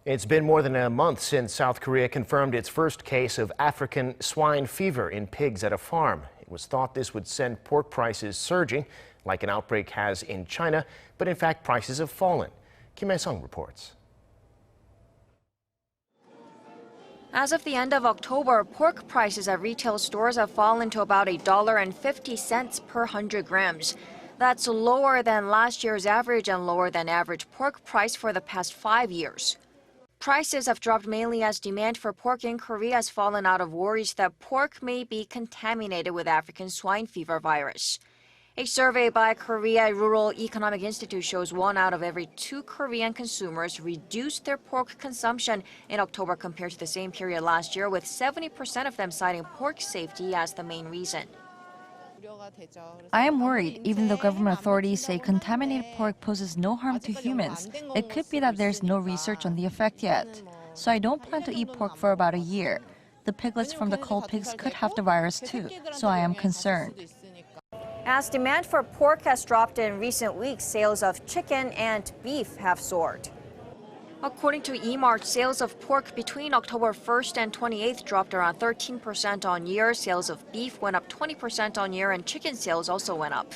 It's been more than a month since South Korea confirmed its first case of African swine fever in pigs at a farm. It was thought this would send pork prices surging, like an outbreak has in China, but in fact prices have fallen. Kim Hyesung reports. As of the end of October, pork prices at retail stores have fallen to about $1.50 per 100 grams. That's lower than last year's average and lower than average pork price for the past 5 years. Prices have dropped mainly as demand for pork in Korea has fallen out of worries that pork may be contaminated with African swine fever virus. A survey by Korea Rural Economic Institute shows 1 out of every 2 Korean consumers reduced their pork consumption in October compared to the same period last year, with 70% of them citing pork safety as the main reason. I am worried, even though government authorities say contaminated pork poses no harm to humans. It could be that there's no research on the effect yet. So I don't plan to eat pork for about a year. The piglets from the cull pigs could have the virus too, so I am concerned. As demand for pork has dropped in recent weeks, sales of chicken and beef have soared. According to eMart, sales of pork between October 1st and 28th dropped around 13% on year. Sales of beef went up 20% on year, and chicken sales also went up.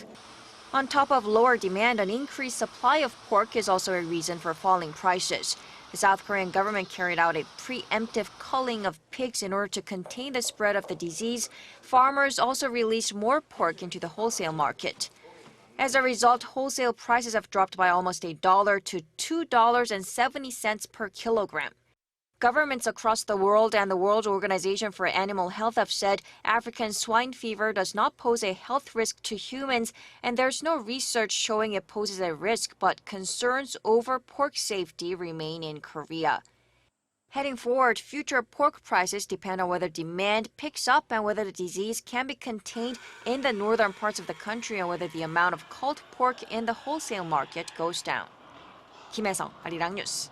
On top of lower demand, an increased supply of pork is also a reason for falling prices. The South Korean government carried out a preemptive culling of pigs in order to contain the spread of the disease. Farmers also released more pork into the wholesale market. As a result, wholesale prices have dropped by almost $1 to $2.70 per kilogram. Governments across the world and the World Organization for Animal Health have said African swine fever does not pose a health risk to humans, and there's no research showing it poses a risk, but concerns over pork safety remain in Korea. Heading forward, future pork prices depend on whether demand picks up and whether the disease can be contained in the northern parts of the country and whether the amount of culled pork in the wholesale market goes down. Kim Hyesung, Arirang News.